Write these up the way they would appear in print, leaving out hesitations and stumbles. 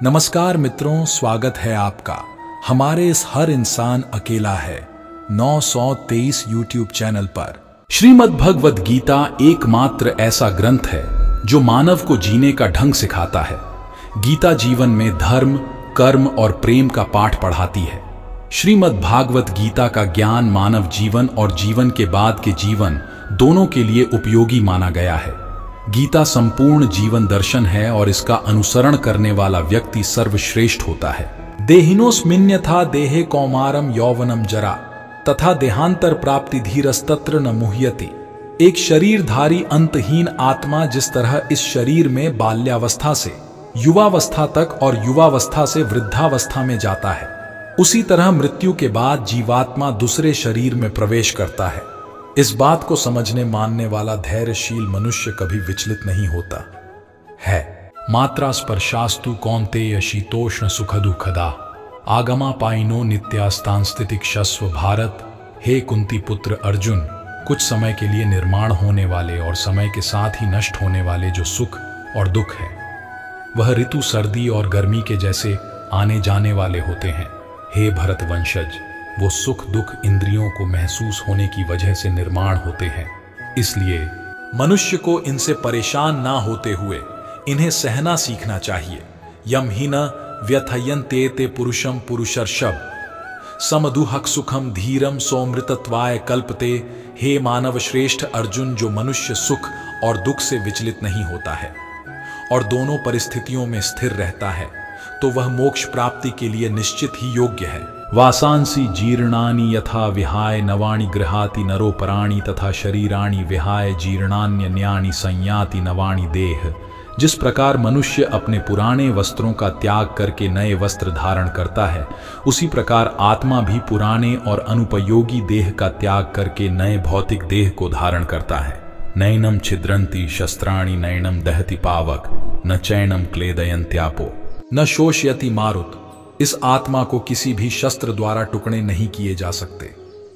नमस्कार मित्रों, स्वागत है आपका हमारे इस हर इंसान अकेला है 923 यूट्यूब चैनल पर। श्रीमद् भगवद गीता एकमात्र ऐसा ग्रंथ है जो मानव को जीने का ढंग सिखाता है। गीता जीवन में धर्म, कर्म और प्रेम का पाठ पढ़ाती है। श्रीमद् भागवत गीता का ज्ञान मानव जीवन और जीवन के बाद के जीवन दोनों के लिए उपयोगी माना गया है। गीता संपूर्ण जीवन दर्शन है और इसका अनुसरण करने वाला व्यक्ति सर्वश्रेष्ठ होता है। देहिनोस्मिन्यथा देहे कौमारम यौवनम जरा तथा देहांतर प्राप्ति धीरस्तत्र न मुह्यति। एक शरीरधारी अंतहीन आत्मा जिस तरह इस शरीर में बाल्यावस्था से युवावस्था तक और युवावस्था से वृद्धावस्था में जाता है, उसी तरह मृत्यु के बाद जीवात्मा दूसरे शरीर में प्रवेश करता है। इस बात को समझने मानने वाला धैर्यशील मनुष्य कभी विचलित नहीं होता है। मात्रा स्पर्शास्तु कौन्तेय शीतोष्ण सुख दुखदा आगमा पाइनो नित्यास्तांस्थितिक्षस्व भारत। हे कुंती पुत्र अर्जुन, कुछ समय के लिए निर्माण होने वाले और समय के साथ ही नष्ट होने वाले जो सुख और दुख है, वह ऋतु सर्दी और गर्मी के जैसे आने जाने वाले होते हैं। हे भरत वंशज, वो सुख दुख इंद्रियों को महसूस होने की वजह से निर्माण होते हैं। इसलिए मनुष्य को इनसे परेशान ना होते हुए इन्हें सहना सीखना चाहिए। यम ही न व्यथयन्ते ते पुरुषम पुरुषर्षभ समदुहक सुखम धीरम सौमृतत्वाय कल्पते। हे मानव श्रेष्ठ अर्जुन, जो मनुष्य सुख और दुख से विचलित नहीं होता है और दोनों परिस्थितियों में स्थिर रहता है, तो वह मोक्ष प्राप्ति के लिए निश्चित ही योग्य है। वासांसी जीर्णानि यथा विहाय नवाणि गृहाति नरो पराणि तथा शरीराणि विहाय जीर्णान्यन्यानि संयाति नवाणि देह। जिस प्रकार मनुष्य अपने पुराने वस्त्रों का त्याग करके नए वस्त्र धारण करता है, उसी प्रकार आत्मा भी पुराने और अनुपयोगी देह का त्याग करके नए भौतिक देह को धारण करता है। नैनम छिद्रन्ति शस्त्राणि नैनम दहति पावक न चैनम क्लेदयन्त्यापो न शोषयति मारुत। इस आत्मा को किसी भी शस्त्र द्वारा टुकड़े नहीं किए जा सकते,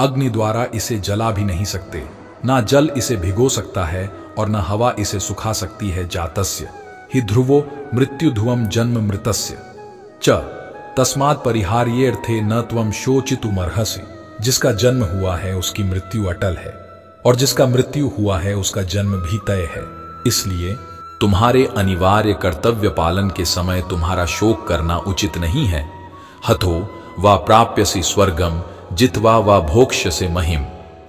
अग्नि द्वारा इसे जला भी नहीं सकते, ना जल इसे भिगो सकता है और न हवा इसे सुखा सकती है। जातस्य हि ध्रुवो मृत्युध्रुवम जन्म मृतस्य च तस्मात् परिहार्येऽर्थे न त्वं शोचितुमर्हसि। जिसका जन्म हुआ है उसकी मृत्यु अटल है और जिसका मृत्यु हुआ है उसका जन्म भी तय है। इसलिए तुम्हारे अनिवार्य कर्तव्य पालन के समय तुम्हारा शोक करना उचित नहीं है। हतो वा प्राप्यसि स्वर्गम जित्वा वा भोक्ष्यसे महिम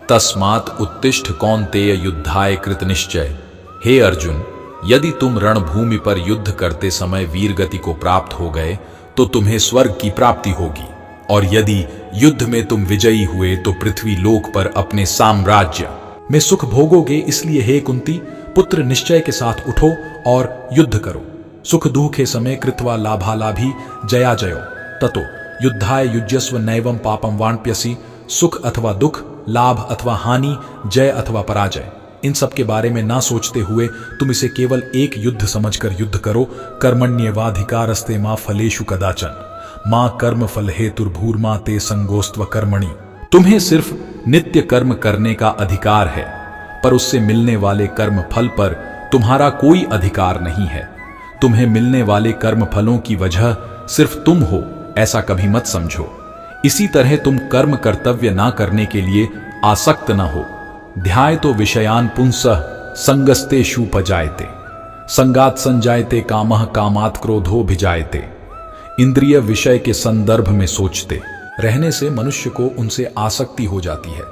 तस्मात् उत्तिष्ठ कौन्तेय युद्धाय कृत निश्चय। हे अर्जुन, यदि तुम रणभूमि पर युद्ध करते समय वीरगति को प्राप्त हो गए तो तुम्हें स्वर्ग की प्राप्ति होगी, और यदि युद्ध में तुम विजयी हुए तो पृथ्वी लोक पर अपने साम्राज्य में सुख भोगोगे। इसलिए हे कुंती पुत्र, निश्चय के साथ उठो और युद्ध करो। सुख दुखे समय कृत्वा लाभालाभी जया जयो ततो युद्धाय युज्यस्व नैवं पापम वाण्प्यसि। सुख अथवा दुख, लाभ अथवा हानि, जय अथवा पराजय, इन सब के बारे में ना सोचते हुए तुम इसे केवल एक युद्ध समझकर युद्ध करो। कर्मण्येवाधिकारस्ते मां फलेषु कदाचन मां कर्म फल हेतुर्भूर्मा ते संगोस्त्व कर्मणि। तुम्हें सिर्फ नित्य कर्म करने का अधिकार है, पर उससे मिलने वाले कर्म फल पर तुम्हारा कोई अधिकार नहीं है। तुम्हें मिलने वाले कर्म फलों की वजह सिर्फ तुम हो, ऐसा कभी मत समझो। इसी तरह तुम कर्म कर्तव्य ना करने के लिए आसक्त न हो। ध्यायतो विषयान पुंसः संगस्तेषुपजायते संगात संजायते कामः कामात् क्रोधो भिजायते। इंद्रिय विषय के संदर्भ में सोचते रहने से मनुष्य को उनसे आसक्ति हो जाती है।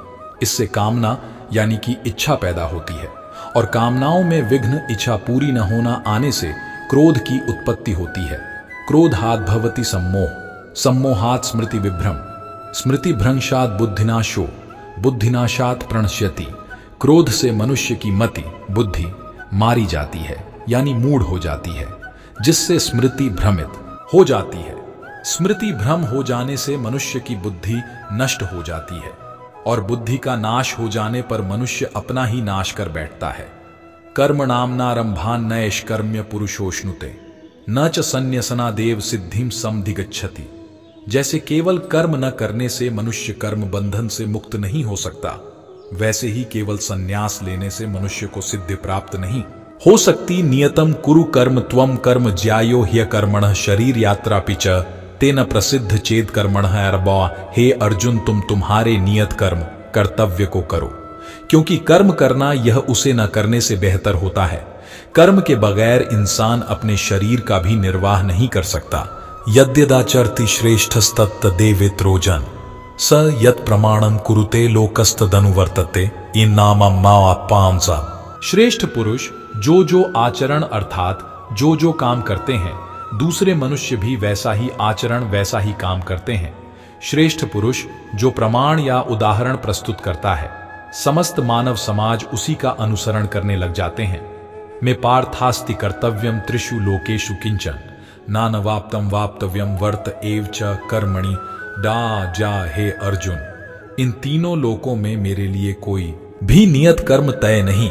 इससे कामना यानी कि इच्छा पैदा होती है, और कामनाओं में विघ्न, इच्छा पूरी न होना आने से क्रोध की उत्पत्ति होती है। क्रोधात् भवति सम्मोह, सम्मोहात् स्मृति विभ्रम, स्मृति भ्रंशात् बुद्धिनाशो, बुद्धिनाशात् प्रणश्यति। क्रोध से मनुष्य की मति, बुद्धि मारी जाती है यानी मूढ़ हो जाती है, जिससे स्मृति भ्रमित हो जाती है। स्मृति भ्रम हो जाने से मनुष्य की बुद्धि नष्ट हो जाती है, और बुद्धि का नाश हो जाने पर मनुष्य अपना ही नाश कर बैठता है। कर्म नामनारंभान नैष्कर्म्य पुरुषोष्णुते न च संन्यसना देव सिद्धिम समधिगच्छति। जैसे केवल कर्म न करने से मनुष्य कर्म बंधन से मुक्त नहीं हो सकता, वैसे ही केवल संन्यास लेने से मनुष्य को सिद्धि प्राप्त नहीं हो सकती नियतम कुरु कर्म त्वम कर्म ज्यायो ह्य कर्मण शरीर यात्रा पिच तेन प्रसिद्ध चेत कर्मण अरबा। हे अर्जुन, तुम तुम्हारे नियत कर्म कर्तव्य को करो, क्योंकि कर्म करना यह उसे न करने से बेहतर होता है। कर्म के बगैर इंसान अपने शरीर का भी निर्वाह नहीं कर सकता। यद्यदाचरति श्रेष्ठस्तत्त देवेत्रोजन स यत् प्रमाणम कुरुते लोकस्तदनुवर्तते इन नामम मापांसा। श्रेष्ठ पुरुष जो आचरण अर्थात जो काम करते हैं, दूसरे मनुष्य भी वैसा ही आचरण वैसा ही काम करते हैं। श्रेष्ठ पुरुष जो प्रमाण या उदाहरण प्रस्तुत करता है, समस्त मानव समाज उसी का अनुसरण करने लग जाते हैं। में पार्थास्ति कर्तव्यम त्रिषु लोकेषु किंचन नानवाप्तम वाप्तव्यम वर्त एव च कर्मणि डा जा। हे अर्जुन, इन तीनों लोकों में मेरे लिए कोई भी नियत कर्म तय नहीं।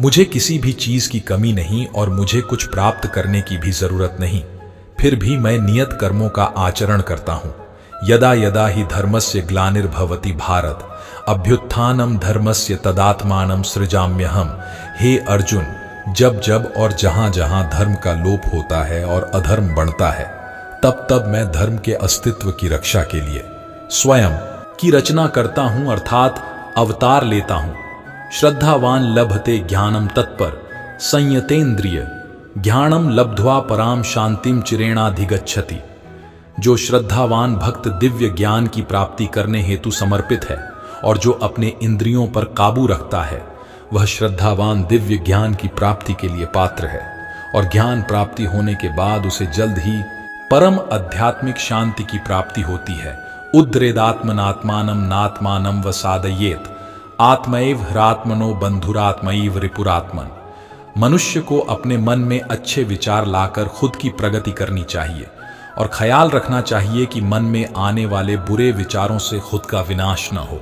मुझे किसी भी चीज की कमी नहीं और मुझे कुछ प्राप्त करने की भी जरूरत नहीं, फिर भी मैं नियत कर्मों का आचरण करता हूं। यदा यदा ही धर्मस्य ग्लानिर्भवति भारत अभ्युत्थानम धर्मस्य तदात्मानं सृजाम्यहम्। हे अर्जुन, जब जब और जहां जहां धर्म का लोप होता है और अधर्म बढ़ता है, तब तब मैं धर्म के अस्तित्व की रक्षा के लिए स्वयं की रचना करता हूं, अर्थात अवतार लेता हूं। श्रद्धावान लभते ज्ञानम तत्पर संयतेन्द्रिय ज्ञानम लब्ध्वा पराम शांतिम चिरेणाधिगच्छति। जो श्रद्धावान भक्त दिव्य ज्ञान की प्राप्ति करने हेतु समर्पित है और जो अपने इंद्रियों पर काबू रखता है, वह श्रद्धावान दिव्य ज्ञान की प्राप्ति के लिए पात्र है और ज्ञान प्राप्ति होने के बाद उसे जल्द ही परम आध्यात्मिक शांति की प्राप्ति होती है। उद्रेदात्मनात्मानं नात्मानं वसादयेत आत्मैव ह्रात्मनो बंधुरात्मैव रिपुरात्मन। मनुष्य को अपने मन में अच्छे विचार लाकर खुद की प्रगति करनी चाहिए और ख्याल रखना चाहिए कि मन में आने वाले बुरे विचारों से खुद का विनाश न हो,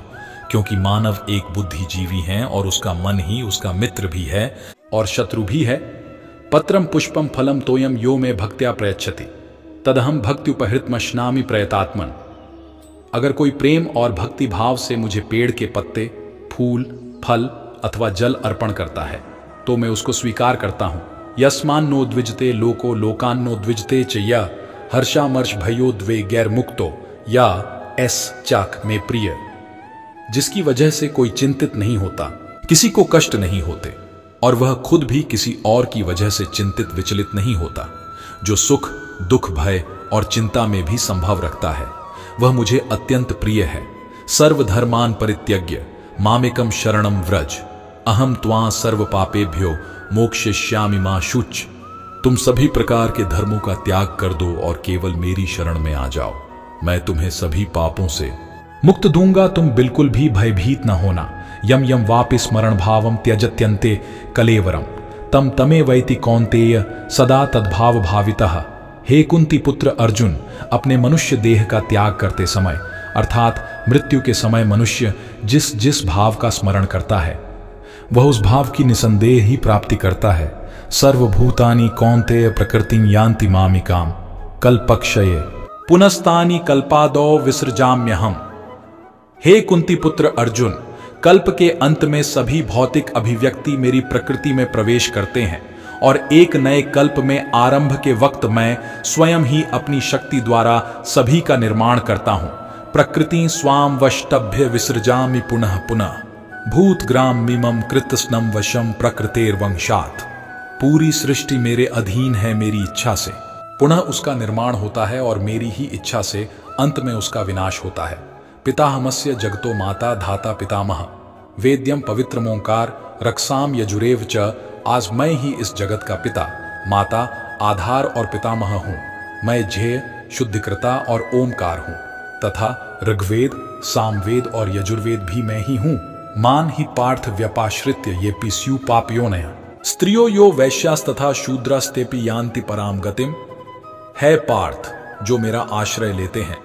क्योंकि मानव एक बुद्धिजीवी है और उसका मन ही उसका मित्र भी है और शत्रु भी है। पत्रम पुष्पम फलम तोयम यो में भक्त्या प्रयच्छति तदहम भक्ति उपहृतमश्नामि प्रयतात्मन। अगर कोई प्रेम और भक्ति भाव से मुझे पेड़ के पत्ते, फूल, फल अथवा जल अर्पण करता है, तो मैं उसको स्वीकार करता हूं। यस्मान्नो द्विजते लोको लोकान्नो द्विजते च या हर्षामर्ष भयो द्वे गैर मुक्तो या एस चाक में प्रिय। जिसकी वजह से कोई चिंतित नहीं होता, किसी को कष्ट नहीं होते और वह खुद भी किसी और की वजह से चिंतित विचलित नहीं होता। जो सुख, दुख, भय और चिंता में भी संभव रखता है, वह मुझे अत्यंत प्रिय है। सर्वधर्मान परित्यज्य मामेकम शरणम व्रज अहम त्वां सर्व पापेभ्यो मोक्षयिष्यामि मा शुच। तुम सभी प्रकार के धर्मों का त्याग कर दो और केवल मेरी शरण में आ जाओ, मैं तुम्हें सभी पापों से मुक्त दूंगा। तुम बिल्कुल भी भयभीत न होना। यम यम वापि स्मरण भावम त्यजत्यन्ते कलेवरम तम तमे वैति कौन्तेय सदा तद्भाव भावितः। हे कुंती पुत्र अर्जुन, अपने मनुष्य देह का त्याग करते समय अर्थात मृत्यु के समय मनुष्य जिस जिस भाव का स्मरण करता है, वह उस भाव की निसंदेह ही प्राप्ति करता है। सर्वभूतानि कौन्तेय प्रकृतिं यान्ति मामिकाम कल्पक्षये पुनस्तानि कल्पादौ विसृजाम्यहम्। हे कुंती पुत्र अर्जुन, कल्प के अंत में सभी भौतिक अभिव्यक्ति मेरी प्रकृति में प्रवेश करते हैं और एक नए कल्प में आरंभ के वक्त मैं स्वयं ही अपनी शक्ति द्वारा सभी का निर्माण करता हूं। प्रकृति स्वाम वष्टभ्य विसृजामि पुनः पुनः भूतग्राम मिमम कृतस्नम वशम प्रकृतेर्वंशात्। पूरी सृष्टि मेरे अधीन है मेरी इच्छा से, पुनः उसका निर्माण होता है और मेरी ही इच्छा से अंत में उसका विनाश होता है। पिताहमस्य जगतो माता धाता पितामह वेद्यम पवित्रमोंकार रक्षाम यजुरेव च। आज मैं ही इस जगत का पिता, माता, आधार और पितामह हूँ। मैं झेय, शुद्धिकृता और ओमकार हूँ तथा ऋग्वेद, सामवेद और यजुर्वेद भी मैं ही हूँ। मान ही पार्थ व्यपाश्रित्य ये पिस्यु पापयोनय स्त्रियो यो वैश्यास तथा शूद्रास्तेपि यान्ति पराम गतिम। है पार्थ जो मेरा आश्रय लेते हैं,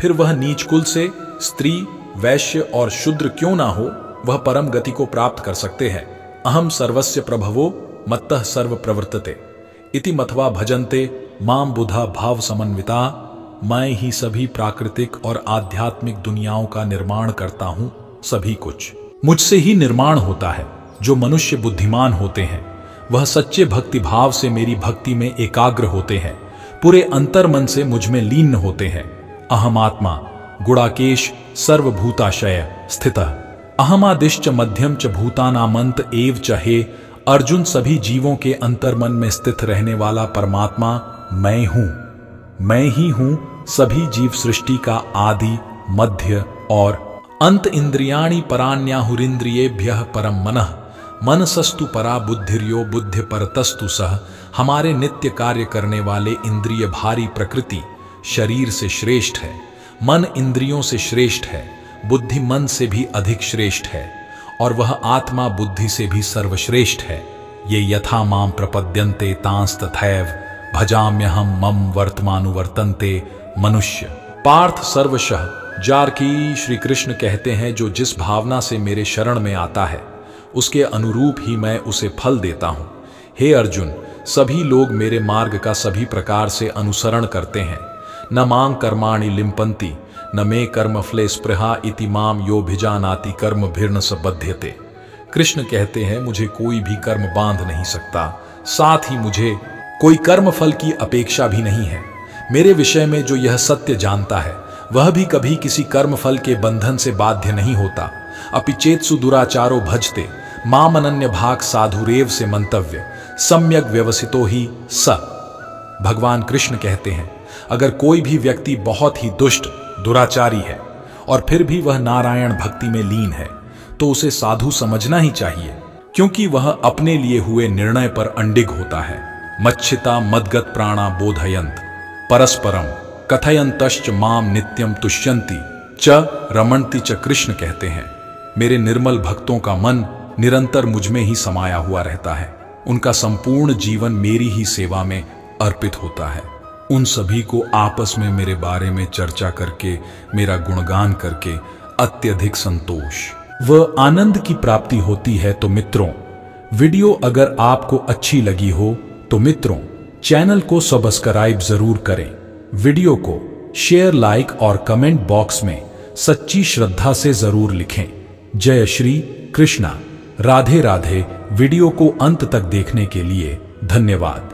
फिर वह नीच कुल से स्त्री, वैश्य और शूद्र क्यों ना हो, वह परम गति को प्राप्त कर सकते हैं। अहम सर्वस्य प्रभवो मत्तः सर्व प्रवर्तते इति मथवा भजन्ते माम बुधा भाव समन्विता। मैं ही सभी प्राकृतिक और आध्यात्मिक दुनियाओं का निर्माण करता हूँ। सभी कुछ मुझसे ही निर्माण होता है। जो मनुष्य बुद्धिमान होते हैं वह सच्चे भक्ति भाव से मेरी भक्ति में एकाग्र होते हैं, पूरे अंतर मन से मुझ में लीन होते हैं। अहमात्मा गुणाकेश सर्वभूताशय स्थितः अहमादिश्च मध्यम च भूतानामंत एव च हे अर्जुन, सभी जीवों के अंतर्मन में स्थित रहने वाला परमात्मा मैं हूं, मैं ही हूं सभी जीव सृष्टि का आदि मध्य और अंत। इंद्रियाणि पराण्याहुरिंद्रियेभ्यः परम मनः मनसस्तु परा बुद्धिर्यो बुद्धि परतस्तु सह। हमारे नित्य कार्य करने वाले इंद्रिय भारी प्रकृति शरीर से श्रेष्ठ है, मन इंद्रियों से श्रेष्ठ है, बुद्धि मन से भी अधिक श्रेष्ठ है और वह आत्मा बुद्धि से भी सर्वश्रेष्ठ है। ये यथा माम प्रपद्यन्ते तांस तथैव भजाम्यहम मम वर्तमानुवर्तन्ते मनुष्य। पार्थ सर्वशः जारकी श्री कृष्ण कहते हैं, जो जिस भावना से मेरे शरण में आता है उसके अनुरूप ही मैं उसे फल देता हूं। हे अर्जुन, सभी लोग मेरे मार्ग का सभी प्रकार से अनुसरण करते हैं। न मां कर्माणि लिम्पन्ति न मे कर्मफले स्पृहा इति माम यो भिजानाति कर्म भिर्न सबध्यते। कृष्ण कहते हैं, मुझे कोई भी कर्म बांध नहीं सकता, साथ ही मुझे कोई कर्म फल की अपेक्षा भी नहीं है। मेरे विषय में जो यह सत्य जानता है वह भी कभी किसी कर्म फल के बंधन से बाध्य नहीं होता। अपि चेत्सु दुराचारो भजते माम अनन्य भाग साधुरेव से मंतव्य सम्यक व्यवसितो ही स। भगवान कृष्ण कहते हैं, अगर कोई भी व्यक्ति बहुत ही दुष्ट दुराचारी है और फिर भी वह नारायण भक्ति में लीन है तो उसे साधु समझना ही चाहिए, क्योंकि वह अपने लिए हुए निर्णय पर अडिग होता है। मच्छिता मदगत प्राणा बोधयंत परस्परम कथयंतश्च माम नित्यम तुष्यंती च रमणति च। कृष्ण कहते हैं, मेरे निर्मल भक्तों का मन निरंतर मुझ में ही समाया हुआ रहता है, उनका संपूर्ण जीवन मेरी ही सेवा में अर्पित होता है। उन सभी को आपस में मेरे बारे में चर्चा करके, मेरा गुणगान करके अत्यधिक संतोष व आनंद की प्राप्ति होती है। तो मित्रों, वीडियो अगर आपको अच्छी लगी हो तो मित्रों चैनल को सब्सक्राइब जरूर करें, वीडियो को शेयर, लाइक और कमेंट बॉक्स में सच्ची श्रद्धा से जरूर लिखें। जय श्री कृष्णा, राधे राधे। वीडियो को अंत तक देखने के लिए धन्यवाद।